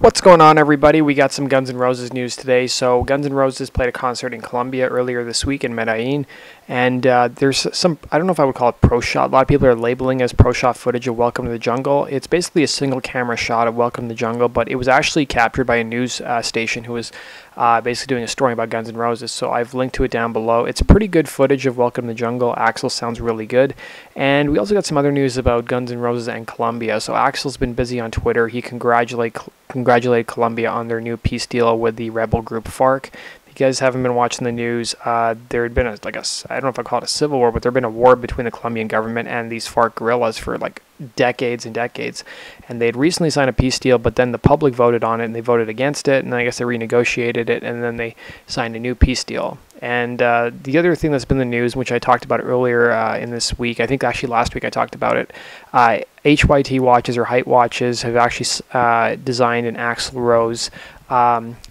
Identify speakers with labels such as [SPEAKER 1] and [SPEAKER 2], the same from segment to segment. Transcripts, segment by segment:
[SPEAKER 1] What's going on, everybody? We got some Guns N' Roses news today. So Guns N' Roses played a concert in Colombia earlier this week in Medellin, and there's some, I don't know if I would call it pro shot. A lot of people are labeling as pro shot footage of Welcome to the Jungle. It's basically a single camera shot of Welcome to the Jungle, but it was actually captured by a news station who was basically doing a story about Guns N' Roses. So I've linked to it down below. It's pretty good footage of Welcome to the Jungle. Axl sounds really good. And we also got some other news about Guns N' Roses and Colombia. So Axl's been busy on Twitter. He congratulated Colombia on their new peace deal with the rebel group FARC. If you guys haven't been watching the news, there had been I don't know if I call it a civil war, but there had been a war between the Colombian government and these FARC guerrillas for like decades and decades. And they had recently signed a peace deal, but then the public voted on it and they voted against it, and I guess they renegotiated it, and then they signed a new peace deal. And the other thing that's been in the news, which I talked about earlier in this week, I think actually last week I talked about it, HYT watches or HYT watches have actually designed an Axl Rose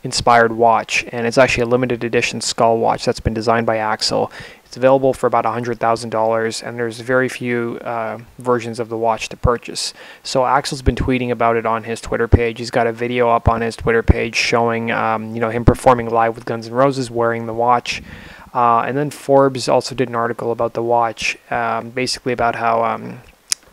[SPEAKER 1] inspired watch, and it's actually a limited edition skull watch that's been designed by Axl. It's available for about $100,000, and there's very few versions of the watch to purchase. So Axl's been tweeting about it on his Twitter page. He's got a video up on his Twitter page showing him performing live with Guns N' Roses wearing the watch. And then Forbes also did an article about the watch, basically about how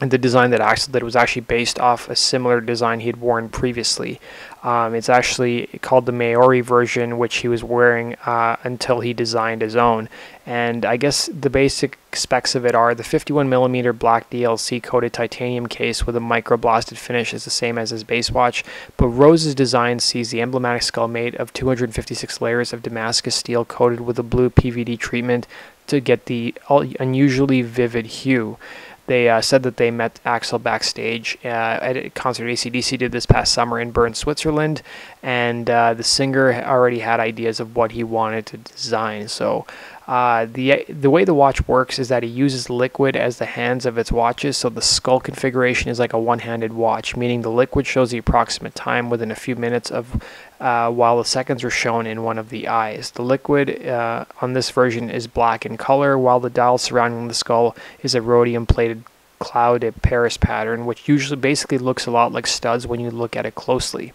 [SPEAKER 1] the design that Axl did was actually based off a similar design he had worn previously. It's actually called the Maori version, which he was wearing until he designed his own. And I guess the basic specs of it are the 51mm black DLC coated titanium case with a microblasted finish is the same as his base watch, but Rose's design sees the emblematic skull made of 256 layers of Damascus steel coated with a blue PVD treatment to get the unusually vivid hue. They said that they met Axl backstage at a concert AC/DC did this past summer in Bern, Switzerland, and the singer already had ideas of what he wanted to design. So the way the watch works is that he uses liquid as the hands of its watches, so the skull configuration is like a one-handed watch, meaning the liquid shows the approximate time within a few minutes of while the seconds are shown in one of the eyes. The liquid on this version is black in color, while the dial surrounding the skull is a rhodium-plated clouded Paris pattern, which usually basically looks a lot like studs when you look at it closely.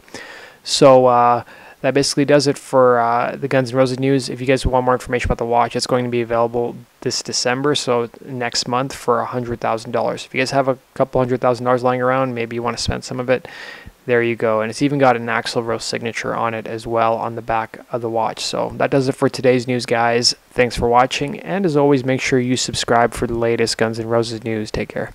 [SPEAKER 1] So that basically does it for the Guns N' Roses news. If you guys want more information about the watch, it's going to be available this December, so next month, for $100,000. If you guys have a couple $100,000 lying around, maybe you want to spend some of it, there you go. And it's even got an Axl Rose signature on it as well on the back of the watch. So that does it for today's news, guys. Thanks for watching, and as always, make sure you subscribe for the latest Guns N' Roses news. Take care.